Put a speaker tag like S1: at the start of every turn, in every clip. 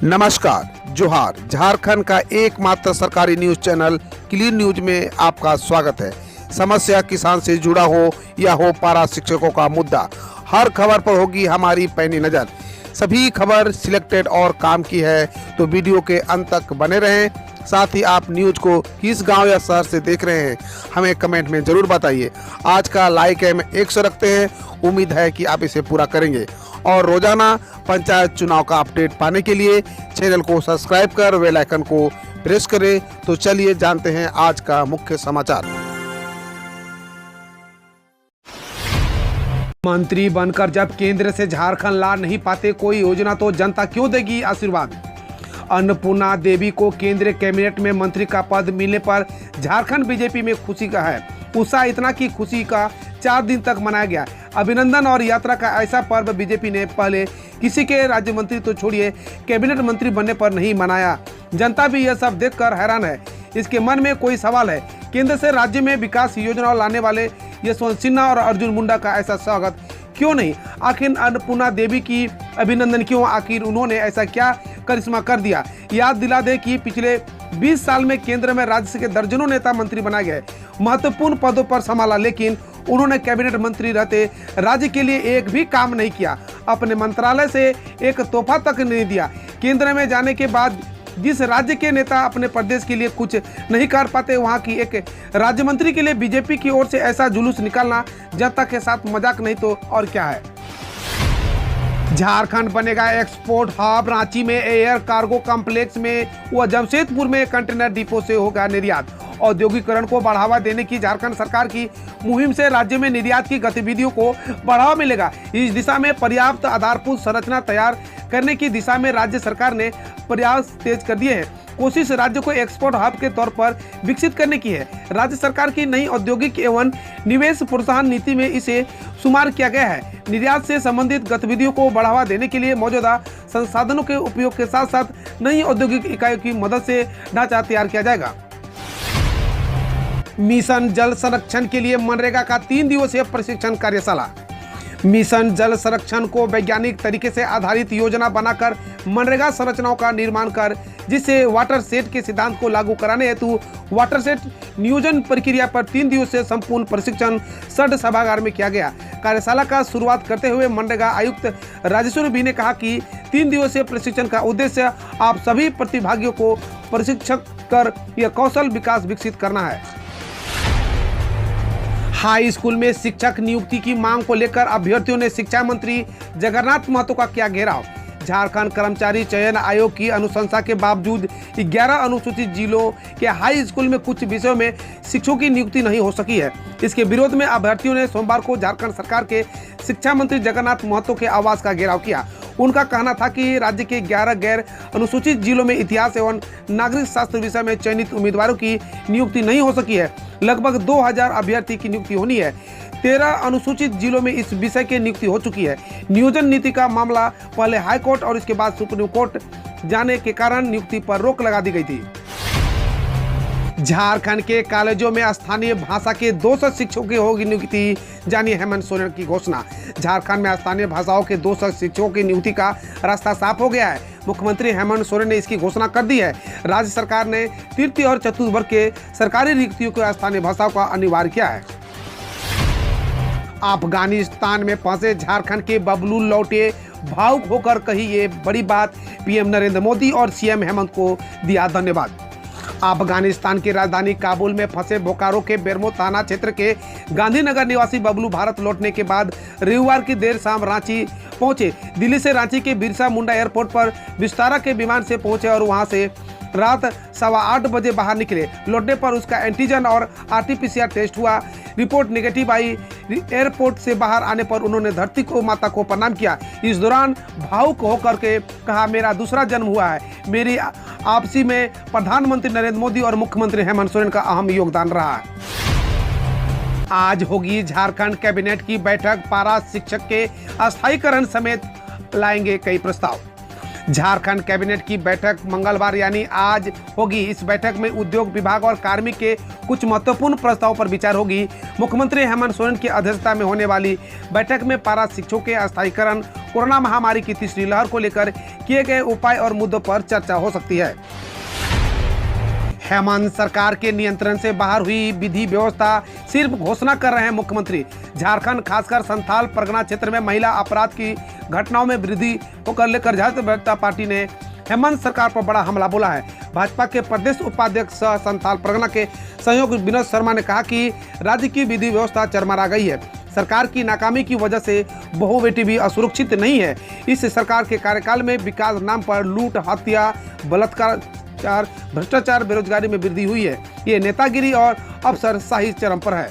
S1: नमस्कार, जोहार। झारखंड का एकमात्र सरकारी न्यूज चैनल क्लीन न्यूज में आपका स्वागत है। समस्या किसान से जुड़ा हो या हो पारा शिक्षकों का मुद्दा, हर खबर पर होगी हमारी पैनी नज़र। सभी खबर सिलेक्टेड और काम की है, तो वीडियो के अंत तक बने रहें। साथ ही आप न्यूज को किस गांव या शहर से देख रहे हैं, हमें कमेंट में ज़रूर बताइए। आज का लाइक हम 100 रखते हैं, उम्मीद है कि आप इसे पूरा करेंगे। और रोजाना पंचायत चुनाव का अपडेट पाने के लिए चैनल को सब्सक्राइब कर बेल आइकन को प्रेस करें। तो चलिए जानते हैं आज का मुख्य समाचार। मंत्री बनकर जब केंद्र से झारखंड ला नहीं पाते कोई योजना, तो जनता क्यों देगी आशीर्वाद। अन्नपूर्णा देवी को केंद्रीय कैबिनेट में मंत्री का पद मिलने पर झारखंड बीजेपी में खुशी का है उत्साह, इतना की खुशी का 4 दिन तक मनाया गया। अभिनंदन और यात्रा का ऐसा पर्व बीजेपी ने पहले किसी के राज्य मंत्री तो छोड़िए, कैबिनेट मंत्री बनने पर नहीं मनाया। जनता भी यह सब देखकर हैरान है। इसके मन में कोई सवाल है, केंद्र से राज्य में विकास योजना लाने वाले यशवंत सिन्हा और अर्जुन मुंडा का ऐसा स्वागत क्यों नहीं। आखिर अन्नपूर्णा देवी की अभिनंदन क्यों, आखिर उन्होंने ऐसा क्या करिश्मा कर दिया। याद दिला दे कि पिछले 20 साल में केंद्र में राज्य के दर्जनों नेता मंत्री बनाए गए, महत्वपूर्ण पदों पर संभाला, लेकिन उन्होंने कैबिनेट मंत्री रहते राज्य के लिए एक भी काम नहीं किया। अपने मंत्रालय से एक तोहफा तक नहीं दिया। केंद्र में जाने के बाद जिस राज्य के नेता अपने प्रदेश के लिए कुछ नहीं कर पाते, वहां की एक राज्य मंत्री के लिए बीजेपी की ओर से ऐसा जुलूस निकालना जनता के साथ मजाक नहीं तो और क्या है। झारखंड बनेगा एक्सपोर्ट हब। रांची में एयर कार्गो कॉम्प्लेक्स में व जमशेदपुर में कंटेनर डिपो से होगा निर्यात। औद्योगिकरण को बढ़ावा देने की झारखंड सरकार की मुहिम से राज्य में निर्यात की गतिविधियों को बढ़ावा मिलेगा। इस दिशा में पर्याप्त आधारभूत संरचना तैयार करने की दिशा में राज्य सरकार ने प्रयास तेज कर दिए हैं। कोशिश राज्य को एक्सपोर्ट हब के तौर पर विकसित करने की है। राज्य सरकार की नई औद्योगिक एवं निवेश प्रोत्साहन नीति में इसे शुमार किया गया है। निर्यात से संबंधित गतिविधियों को बढ़ावा देने के लिए मौजूदा संसाधनों के उपयोग के साथ साथ नई औद्योगिक इकाइयों की मदद से ढांचा तैयार किया जाएगा। मिशन जल संरक्षण के लिए मनरेगा का 3 दिवसीय प्रशिक्षण कार्यशाला। मिशन जल संरक्षण को वैज्ञानिक तरीके से आधारित योजना बनाकर मनरेगा संरचनाओं का निर्माण कर जिससे वाटर सेट के सिद्धांत को लागू कराने हेतु वाटर सेट नियोजन प्रक्रिया पर 3 दिवसीय संपूर्ण प्रशिक्षण सड सभागार में किया गया। कार्यशाला का शुरुआत करते हुए मनरेगा आयुक्त राजेश्वर बी ने कहा कि 3 दिवसीय प्रशिक्षण का उद्देश्य आप सभी प्रतिभागियों को प्रशिक्षक कर यह कौशल विकास विकसित करना है। हाई स्कूल में शिक्षक नियुक्ति की मांग को लेकर अभ्यर्थियों ने शिक्षा मंत्री जगन्नाथ महतो का किया घेराव। झारखंड कर्मचारी चयन आयोग की अनुशंसा के बावजूद 11 अनुसूचित जिलों के हाई स्कूल में कुछ विषयों में शिक्षकों की नियुक्ति नहीं हो सकी है। इसके विरोध में अभ्यर्थियों ने सोमवार को झारखंड सरकार के शिक्षा मंत्री जगन्नाथ महतो के आवास का घेराव किया। उनका कहना था कि राज्य के 11 गैर अनुसूचित जिलों में इतिहास एवं नागरिक शास्त्र विषय में चयनित उम्मीदवारों की नियुक्ति नहीं हो सकी है। लगभग 2000 अभ्यर्थी की नियुक्ति होनी है। 13 अनुसूचित जिलों में इस विषय की नियुक्ति हो चुकी है। नियोजन नीति का मामला पहले हाई कोर्ट और इसके बाद सुप्रीम कोर्ट जाने के कारण नियुक्ति पर रोक लगा दी गई थी। झारखंड के कॉलेजों में स्थानीय भाषा के 200 शिक्षकों की होगी नियुक्ति, जानिए हेमंत सोरेन की घोषणा। झारखंड में स्थानीय भाषाओं के 200 शिक्षकों की नियुक्ति का रास्ता साफ हो गया है। मुख्यमंत्री हेमंत सोरेन ने इसकी घोषणा कर दी है। राज्य सरकार ने तृतीय और चतुर्थ वर्ग के सरकारी रिक्तियों को स्थानीय भाषाओं का अनिवार्य किया है। अफगानिस्तान में फंसे झारखंड के बबलू लौटे, भावुक होकर कही ये बड़ी बात, पीएम नरेंद्र मोदी और सीएम हेमंत को दिया धन्यवाद। अफगानिस्तान की राजधानी काबुल में फंसे बोकारो के बेरमो थाना क्षेत्र के गांधीनगर निवासी बबलू भारत लौटने के बाद रविवार की देर शाम रांची पहुंचे। दिल्ली से रांची के बिरसा मुंडा एयरपोर्ट पर विस्तारा के विमान से पहुंचे और वहां से रात 8:15 बजे बाहर निकले। लौटने पर उसका एंटीजन और आरटीपीसीआर टेस्ट हुआ, रिपोर्ट नेगेटिव आई। एयरपोर्ट से बाहर आने पर उन्होंने धरती को माता को प्रणाम किया। इस दौरान भावुक होकर के कहा, मेरा दूसरा जन्म हुआ है। मेरी आपसी में प्रधानमंत्री नरेंद्र मोदी और मुख्यमंत्री हेमंत सोरेन का अहम योगदान रहा है। आज होगी झारखंड कैबिनेट की बैठक। पारा शिक्षक के अस्थायीकरण समेत लाएंगे कई प्रस्ताव। झारखंड कैबिनेट की बैठक मंगलवार यानी आज होगी। इस बैठक में उद्योग विभाग और कार्मिक के कुछ महत्वपूर्ण प्रस्तावों पर विचार होगी। मुख्यमंत्री हेमंत सोरेन की अध्यक्षता में होने वाली बैठक में पारा शिक्षकों के अस्थायीकरण कोरोना महामारी की तीसरी लहर को लेकर किए गए उपाय और मुद्दों पर चर्चा हो सकती है। हेमंत सरकार के नियंत्रण से बाहर हुई विधि व्यवस्था सिर्फ घोषणा कर रहे हैं मुख्यमंत्री। झारखंड खासकर संथाल परगना क्षेत्र में महिला अपराध की घटनाओं में वृद्धि को लेकर झारखंड जनता पार्टी ने हेमंत सरकार पर बड़ा हमला बोला है। भाजपा के प्रदेश उपाध्यक्ष सह संथाल परगना के संयोजक विनोद शर्मा ने कहा कि राज्य की विधि व्यवस्था चरमरा गई है। सरकार की नाकामी की वजह से बहु बेटी भी असुरक्षित नहीं है। इस सरकार के कार्यकाल में विकास नाम पर लूट, हत्या, बलात्कार, भ्रष्टाचार, बेरोजगारी में वृद्धि हुई है। ये नेतागिरी और अफसरशाही चरम पर है।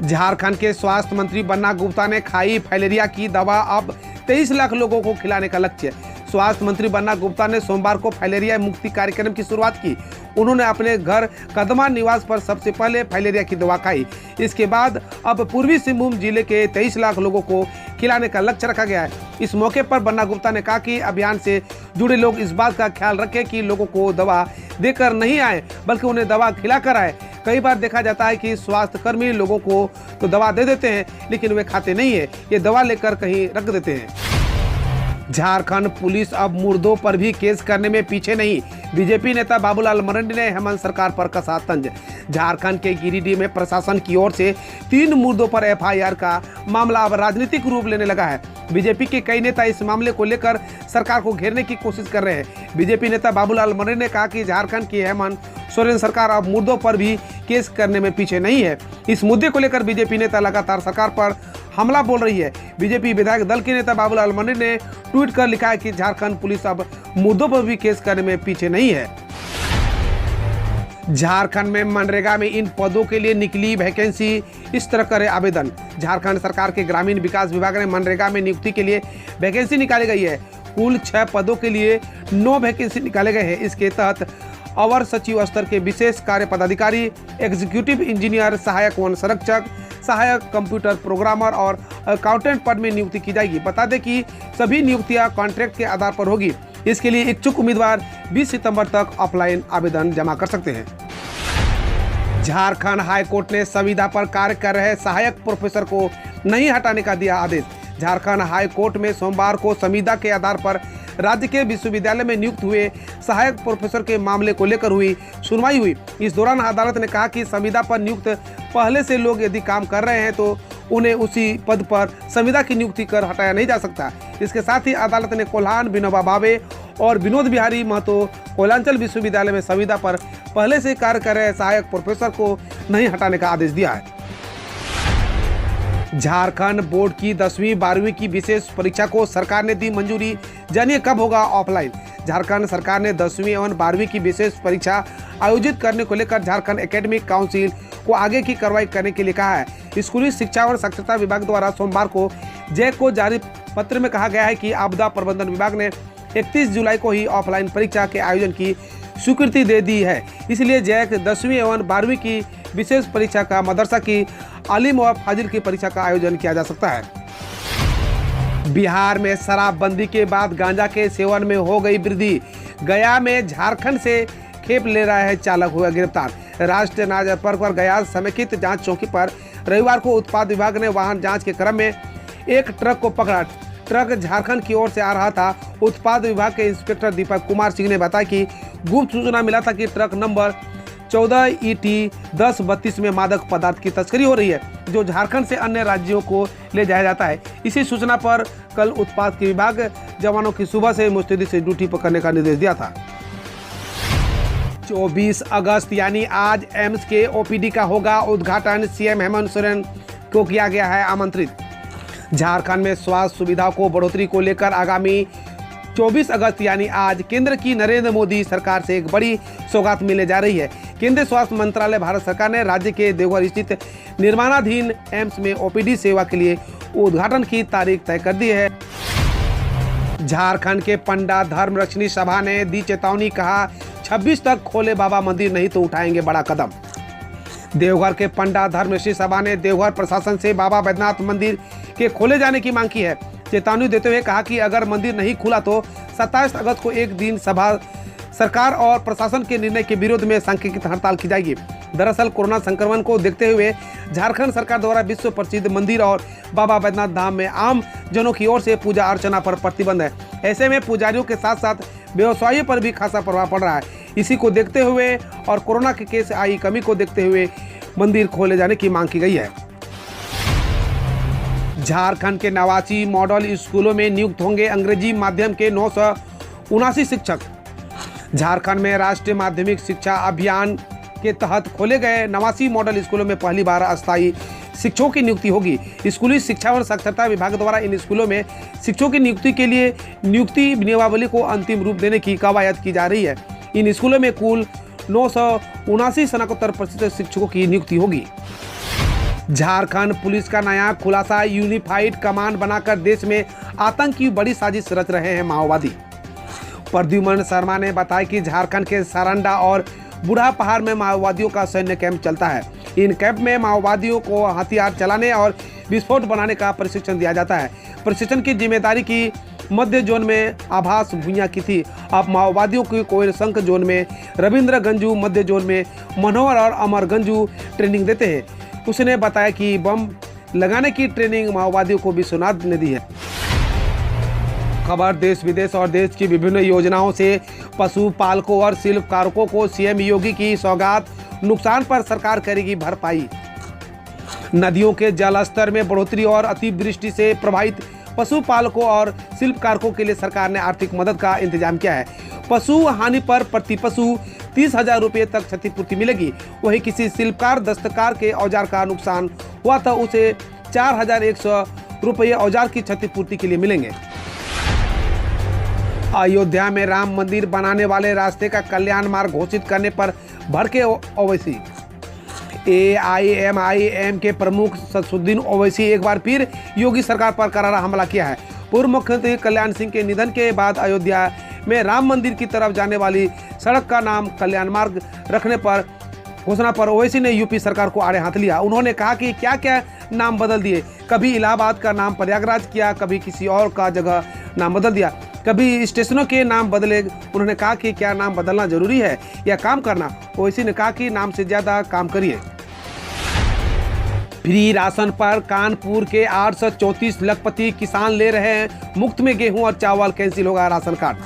S1: झारखंड के स्वास्थ्य मंत्री बन्ना गुप्ता ने खाई फाइलेरिया की दवा अब 23 लाख लोगों को खिलाने का लक्ष्य। स्वास्थ्य मंत्री बन्ना गुप्ता ने सोमवार को फाइलेरिया मुक्ति कार्यक्रम की शुरुआत की। उन्होंने अपने घर कदमा निवास पर सबसे पहले फाइलेरिया की दवा खाई। इसके बाद अब पूर्वी सिंहभूम जिले के 23 लाख लोगों को खिलाने का लक्ष्य रखा गया है। इस मौके पर बन्ना गुप्ता ने कहा कि अभियान से जुड़े लोग इस बात का ख्याल रखें कि लोगों को दवा देकर नहीं आए बल्कि उन्हें दवा खिलाकर आए। कई बार देखा जाता है कि स्वास्थ्य कर्मी लोगों को तो दवा दे देते हैं लेकिन वे खाते नहीं है, ये दवा लेकर कहीं रख देते हैं। झारखंड पुलिस अब मुर्दों पर भी केस करने में पीछे नहीं। बीजेपी नेता बाबूलाल मरंडी ने हेमंत सरकार पर कसा तंज। झारखंड के गिरिडीह में प्रशासन की ओर से 3 मुर्दों पर एफआईआर का मामला अब राजनीतिक रूप लेने लगा है। बीजेपी के कई नेता इस मामले को लेकर सरकार को घेरने की कोशिश कर रहे हैं। बीजेपी नेता बाबूलाल मरंडी ने कहा कि झारखंड की हेमंत सोरेन सरकार अब मुर्दों पर भी केस करने में पीछे नहीं है। इस मुद्दे को लेकर बीजेपी नेता लगातार सरकार पर हमला बोल रही है। बीजेपी विधायक दल के नेता बाबूलाल मरंडी ने ट्वीट कर लिखा है कि झारखंड पुलिस अब मुद्दों पर भी केस करने में पीछे नहीं है। झारखंड में मनरेगा में इन पदों के लिए निकली वैकेंसी, इस तरह करे आवेदन। झारखंड सरकार के ग्रामीण विकास विभाग ने मनरेगा में नियुक्ति के लिए वैकेंसी निकाली गई है। कुल 6 पदों के लिए 9 वैकेंसी निकाले गए हैं। इसके तहत अवर सचिव स्तर के विशेष कार्य पदाधिकारी, एग्जीक्यूटिव इंजीनियर, सहायक वन संरक्षक, सहायक कंप्यूटर प्रोग्रामर और अकाउंटेंट पद में नियुक्ति की जाएगी। बता दें कि सभी नियुक्तियां कॉन्ट्रैक्ट के आधार पर होगी। इसके लिए इच्छुक उम्मीदवार 20 सितंबर तक ऑफलाइन आवेदन जमा कर सकते हैं। झारखंड हाईकोर्ट ने संविदा पर कार्य कर रहे सहायक प्रोफेसर को नहीं हटाने का दिया आदेश। झारखंड हाईकोर्ट में सोमवार को संविदा के आधार पर राज्य के विश्वविद्यालय में नियुक्त हुए सहायक प्रोफेसर के मामले को लेकर सुनवाई हुई। इस दौरान अदालत ने कहा कि संविदा पर नियुक्त पहले से लोग यदि काम कर रहे हैं तो उन्हें उसी पद पर संविदा की नियुक्ति कर हटाया नहीं जा सकता। इसके साथ ही अदालत ने कोल्हान, विनोबा भावे और विनोद बिहारी महतो कोयलांचल विश्वविद्यालय में संविदा पर पहले से कार्य कर रहे सहायक प्रोफेसर को नहीं हटाने का आदेश दिया है। झारखंड बोर्ड की 10वीं 12वीं की विशेष परीक्षा को सरकार ने दी मंजूरी। जानिए कब होगा ऑफलाइन। झारखंड सरकार ने 10वीं एवं 12वीं की विशेष परीक्षा आयोजित करने को लेकर झारखंड एकेडमिक काउंसिल को आगे की कार्रवाई करने के लिए कहा है। स्कूली शिक्षा और साक्षरता विभाग द्वारा सोमवार को जैक को जारी पत्र में कहा गया है कि आपदा प्रबंधन विभाग ने 31 जुलाई को ही ऑफलाइन परीक्षा के आयोजन की स्वीकृति दे दी है। इसलिए जैक 10वीं एवं 12वीं की विशेष परीक्षा का मदरसा की आलिम व फाजिल की परीक्षा का आयोजन किया जा सकता है। बिहार में शराबबंदी के बाद गांजा के सेवन में हो गई वृद्धि। गया में झारखंड से खेप ले रहा है चालक हुआ गिरफ्तार। राष्ट्रीय राजमार्ग पर गया समेकित जांच चौकी पर रविवार को उत्पाद विभाग ने वाहन जांच के क्रम में एक ट्रक को पकड़ा। ट्रक झारखंड की ओर से आ रहा था। उत्पाद विभाग के इंस्पेक्टर दीपक कुमार सिंह ने बताया कि गुप्त सूचना मिला था कि ट्रक नंबर 14 ET 1032 में मादक पदार्थ की तस्करी हो रही है, जो झारखंड से अन्य राज्यों को ले जाया जाता है। इसी सूचना पर कल उत्पाद के विभाग जवानों की सुबह से मुस्तैदी से ड्यूटी पकड़ने का निर्देश दिया था। 24 अगस्त यानी आज एम्स के OPD का होगा उद्घाटन। सीएम हेमंत सोरेन को किया गया है आमंत्रित। झारखंड में स्वास्थ्य सुविधाओं को बढ़ोतरी को लेकर आगामी 24 अगस्त यानी आज केंद्र की नरेंद्र मोदी सरकार से एक बड़ी सौगात मिलने जा रही है। केंद्रीय स्वास्थ्य मंत्रालय भारत सरकार ने राज्य के देवघर स्थित निर्माणाधीन एम्स में OPD सेवा के लिए उद्घाटन की तारीख तय कर दी है। झारखंड के पंडा धर्मरक्षणी सभा ने दी चेतावनी, कहा 26 तक खोले बाबा मंदिर, नहीं तो उठाएंगे बड़ा कदम। देवघर के पंडा धर्मरक्षणी सभा ने देवघर प्रशासन से बाबा बैद्यनाथ मंदिर के खोले जाने की मांग की है। चेतावनी देते हुए कहा कि अगर मंदिर नहीं खुला तो 27 अगस्त को एक दिन सभा सरकार और प्रशासन के निर्णय के विरोध में सांकेतिक हड़ताल की जाएगी। दरअसल कोरोना संक्रमण को देखते हुए झारखंड सरकार द्वारा विश्व प्रसिद्ध मंदिर और बाबा बैद्यनाथ धाम में आम जनों की ओर से पूजा अर्चना पर प्रतिबंध है। ऐसे में पुजारियों के साथ साथ व्यवसायियों पर भी खासा प्रभाव पड़ रहा है। इसी को देखते हुए और कोरोना के केस आई कमी को देखते हुए मंदिर खोले जाने की मांग की गई है। झारखंड के 89 मॉडल स्कूलों में नियुक्त होंगे अंग्रेजी माध्यम के 979 शिक्षक। झारखंड में राष्ट्रीय माध्यमिक शिक्षा अभियान के तहत खोले गए 89 मॉडल स्कूलों में पहली बार अस्थायी शिक्षकों की नियुक्ति होगी। स्कूली शिक्षा एवं साक्षरता विभाग द्वारा इन स्कूलों में शिक्षकों की नियुक्ति के लिए नियुक्ति नियमावली को अंतिम रूप देने की कवायद की जा रही है। इन स्कूलों में कुल 979 स्नातकोत्तर प्रशिक्षित शिक्षकों की नियुक्ति होगी। झारखंड पुलिस का नया खुलासा, यूनिफाइड कमांड बनाकर देश में आतंक की बड़ी साजिश रच रहे हैं माओवादी। प्रद्युमन शर्मा ने बताया कि झारखंड के सारंडा और बूढ़ा पहाड़ में माओवादियों का सैन्य कैंप चलता है। इन कैंप में माओवादियों को हथियार चलाने और विस्फोट बनाने का प्रशिक्षण दिया जाता है। प्रशिक्षण की जिम्मेदारी की मध्य जोन में आभास भुइयां की थी। अब माओवादियों की कोयल संख जोन में रविंद्र गंजू, मध्य जोन में मनोहर और अमर गंजू ट्रेनिंग देते हैं। उसने बताया कि बम लगाने की ट्रेनिंग माओवादियों को विश्वनाथ ने दी है। खबर देश विदेश और देश की विभिन्न योजनाओं से पशुपालकों और शिल्पकारों को सीएम योगी की सौगात, नुकसान पर सरकार करेगी भरपाई। नदियों के जलस्तर में बढ़ोतरी और अतिवृष्टि से प्रभावित पशुपालकों और शिल्पकारों के लिए सरकार ने आर्थिक मदद का इंतजाम किया है। पशु हानि पर प्रति पशु 30,000 रुपये तक क्षतिपूर्ति मिलेगी। वहीं किसी शिल्पकार दस्तकार के औजार का नुकसान हुआ था उसे 4,100 रुपये औजार की क्षतिपूर्ति के लिए मिलेंगे। अयोध्या में राम मंदिर बनाने वाले रास्ते का कल्याण मार्ग घोषित करने पर भड़के ओवैसी। AIMIM के प्रमुख सदसुद्दीन ओवैसी एक बार फिर योगी सरकार पर करारा हमला किया है। पूर्व मुख्यमंत्री कल्याण सिंह के निधन के बाद अयोध्या में राम मंदिर की तरफ जाने वाली सड़क का नाम कल्याण मार्ग रखने पर घोषणा पर ओवैसी ने यूपी सरकार को आड़े हाथ लिया। उन्होंने कहा कि क्या क्या नाम बदल दिए, कभी इलाहाबाद का नाम प्रयागराज किया, कभी किसी और का जगह नाम बदल दिया, कभी स्टेशनों के नाम बदले। उन्होंने कहा कि क्या नाम बदलना जरूरी है या काम करना। ओवैसी ने कहा कि नाम से ज्यादा काम करिए। फ्री राशन पर कानपुर के 834 लखपति किसान ले रहे हैं मुफ्त में गेहूं और चावल, कैंसिल होगा राशन कार्ड।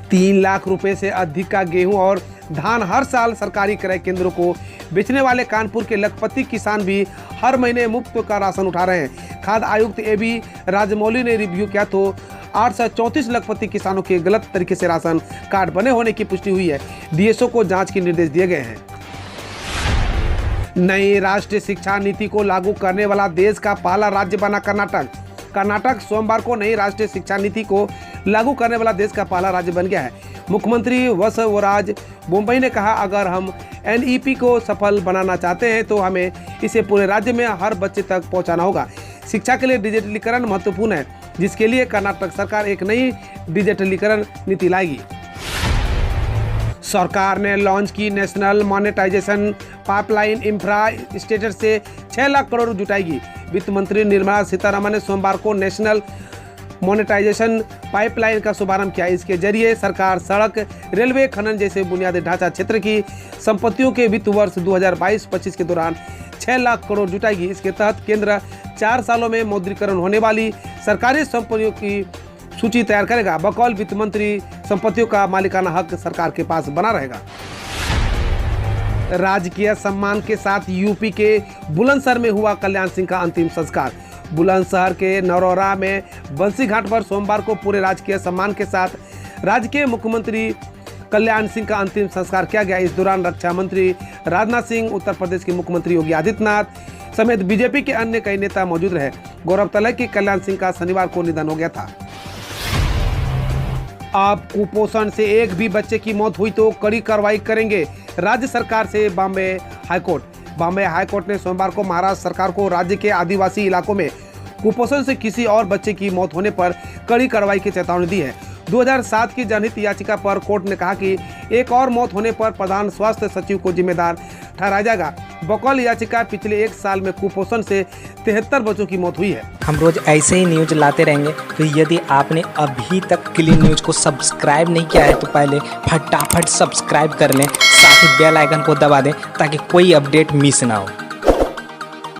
S1: 3 लाख रुपए से अधिक का गेहूं और धान हर साल सरकारी क्रय केंद्रों को बेचने वाले कानपुर के लखपति किसान भी हर महीने मुफ्त का राशन उठा रहे हैं। खाद्य आयुक्त AB राजमौली ने रिव्यू किया तो 834 लखपति किसानों के गलत तरीके से राशन कार्ड बने होने की पुष्टि हुई है। DSO को जांच के निर्देश दिए गए हैं। नई राष्ट्रीय शिक्षा नीति को लागू करने वाला देश का पहला राज्य बना कर्नाटक। कर्नाटक सोमवार को नई राष्ट्रीय शिक्षा नीति को लागू करने वाला देश का पहला राज्य बन गया है। मुख्यमंत्री बसवराज बोम्मई ने कहा, अगर हम NEP को सफल बनाना चाहते हैं तो हमें इसे पूरे राज्य में हर बच्चे तक पहुंचाना होगा। शिक्षा के लिए डिजिटलीकरण महत्वपूर्ण है, जिसके लिए कर्नाटक सरकार एक नई डिजिटलीकरण नीति लाएगी। सरकार ने लॉन्च की नेशनल मॉनेटाइजेशन पाइपलाइन, इंफ्रास्ट्रक्चर से 6 लाख करोड़ जुटाएगी। वित्त मंत्री निर्मला सीतारमण ने सोमवार को नेशनल मॉनेटाइजेशन पाइपलाइन का शुभारंभ किया। इसके जरिए सरकार सड़क, रेलवे, खनन जैसे बुनियादी ढांचा क्षेत्र की संपत्तियों के वित्त वर्ष 2022-25 के दौरान 6 लाख करोड़ जुटाएगी। इसके तहत केंद्र 4 सालों में मौद्रीकरण होने वाली सरकारी संपत्तियों की सूची तैयार करेगा। बकौल वित्त मंत्री संपत्तियों का मालिकाना हक सरकार के पास बना रहेगा। राजकीय सम्मान के साथ यूपी के बुलंदशहर में हुआ कल्याण सिंह का अंतिम संस्कार। बुलंदशहर के नरौरा में बंसी घाट पर सोमवार को पूरे राजकीय सम्मान के साथ राज्य के मुख्यमंत्री कल्याण सिंह का अंतिम संस्कार किया गया। इस दौरान रक्षा मंत्री राजनाथ सिंह, उत्तर प्रदेश के मुख्यमंत्री योगी आदित्यनाथ समेत बीजेपी के अन्य कई नेता मौजूद रहे। गौरतलब है कि कल्याण सिंह का शनिवार को निधन हो गया था। अब कुपोषण से एक भी बच्चे की मौत हुई तो कड़ी कार्रवाई करेंगे, राज्य सरकार से बॉम्बे हाईकोर्ट। बॉम्बे हाईकोर्ट ने सोमवार को महाराष्ट्र सरकार को राज्य के आदिवासी इलाकों में कुपोषण से किसी और बच्चे की मौत होने पर कड़ी कार्रवाई की चेतावनी दी है। 2007 की जनहित याचिका पर कोर्ट ने कहा कि एक और मौत होने पर प्रधान स्वास्थ्य सचिव को जिम्मेदार ठहराया जाएगा। बकौल याचिका पिछले 1 साल में कुपोषण से 73 बच्चों की मौत हुई है।
S2: हम रोज ऐसे ही न्यूज लाते रहेंगे, तो यदि आपने अभी तक क्लीन न्यूज को सब्सक्राइब नहीं किया है तो पहले फटाफट सब्सक्राइब कर लें, साथ ही बेल आइकन को दबा दें ताकि कोई अपडेट मिस ना हो।